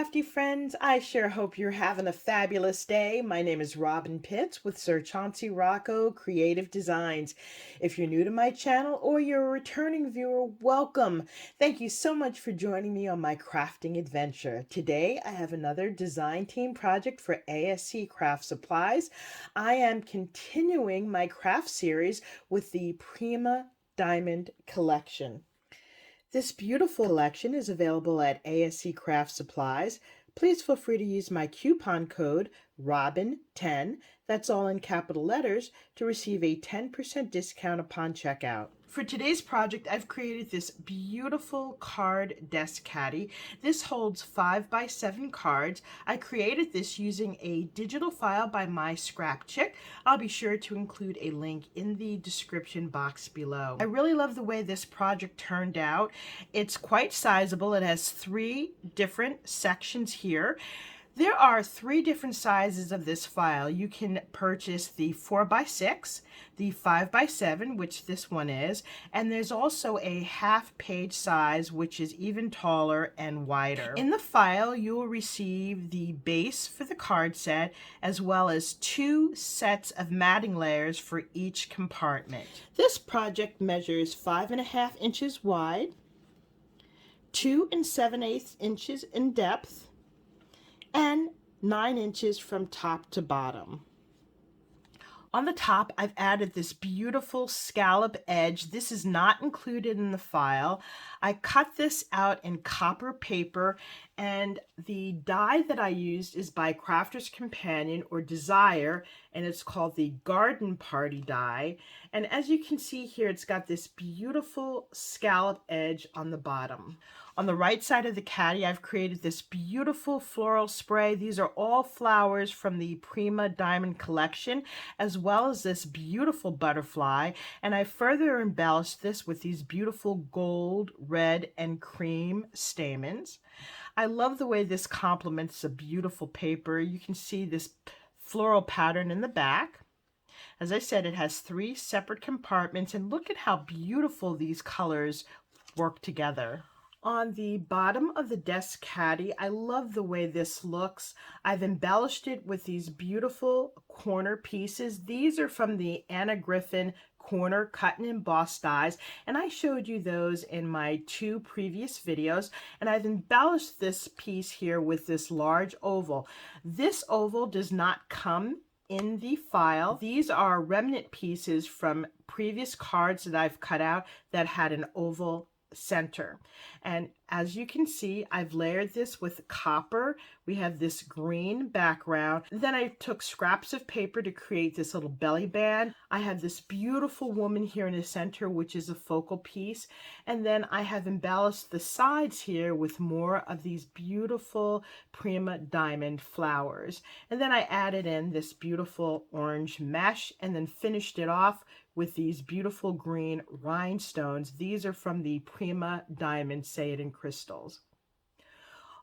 crafty friends. I sure hope you're having a fabulous day. My name is Robyn Pitts with Sir Chauncey Rocco Creative Designs. If you're new to my channel or you're a returning viewer, welcome. Thank you so much for joining me on my crafting adventure. Today I have another design team project for ASC Craft Supplies. I am continuing my craft series with the Prima Diamond Collection. This beautiful collection is available at ASC Craft Supplies. Please feel free to use my coupon code ROBYN10, that's all in capital letters, to receive a 10% discount upon checkout. For today's project, I've created this beautiful card desk caddy. This holds 5x7 cards. I created this using a digital file by my scrap chick. I'll be sure to include a link in the description box below. I really love the way this project turned out. It's quite sizable. It has 3 different sections here. There are 3 different sizes of this file. You can purchase the 4x6, the 5x7, which this one is, and there's also a half-page size, which is even taller and wider. In the file, you will receive the base for the card set, as well as 2 sets of matting layers for each compartment. This project measures 5.5 inches wide, 2 7/8 inches in depth, and 9 inches from top to bottom. On the top, I've added this beautiful scallop edge. This is not included in the file. I cut this out in copper paper, and the die that I used is by Crafter's Companion or Desire, and it's called the Garden Party die. And as you can see here, it's got this beautiful scallop edge on the bottom. On the right side of the caddy, I've created this beautiful floral spray. These are all flowers from the Prima Diamond Collection, as well as this beautiful butterfly. And I further embellished this with these beautiful gold, red, and cream stamens. I love the way this complements the beautiful paper. You can see this floral pattern in the back. As I said, it has 3 separate compartments, and look at how beautiful these colors work together. On the bottom of the desk caddy, I love the way this looks. I've embellished it with these beautiful corner pieces. These are from the Anna Griffin corner cut and embossed dies, and I showed you those in my 2 previous videos, and I've embellished this piece here with this large oval. This oval does not come in the file. These are remnant pieces from previous cards that I've cut out that had an oval center. And as you can see, I've layered this with copper. We have this green background. Then I took scraps of paper to create this little belly band. I have this beautiful woman here in the center, which is a focal piece. And then I have embellished the sides here with more of these beautiful Prima Diamond flowers. And then I added in this beautiful orange mesh and then finished it off with these beautiful green rhinestones. These are from the Prima Diamond Say It in Crystals.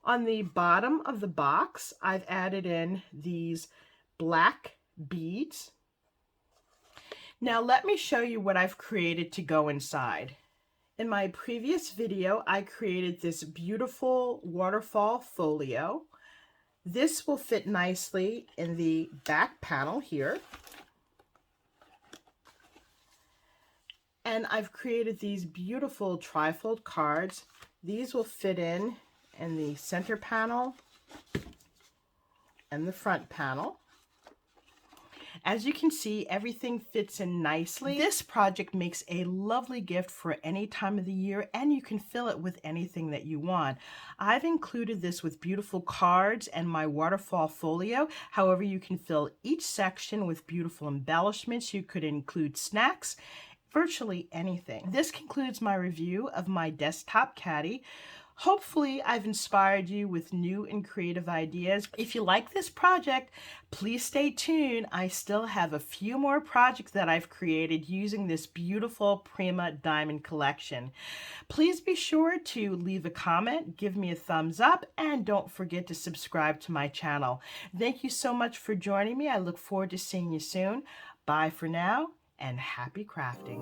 On the bottom of the box, I've added in these black beads. Now let me show you what I've created to go inside. In my previous video, I created this beautiful waterfall folio. This will fit nicely in the back panel here. And I've created these beautiful trifold cards. These will fit in the center panel and the front panel. As you can see, everything fits in nicely. This project makes a lovely gift for any time of the year, and you can fill it with anything that you want. I've included this with beautiful cards and my waterfall folio. However, you can fill each section with beautiful embellishments. You could include snacks, virtually anything. This concludes my review of my desktop caddy. Hopefully I've inspired you with new and creative ideas. If you like this project, please stay tuned. I still have a few more projects that I've created using this beautiful Prima Diamond collection. Please be sure to leave a comment, give me a thumbs up, and don't forget to subscribe to my channel. Thank you so much for joining me. I look forward to seeing you soon. Bye for now, and happy crafting.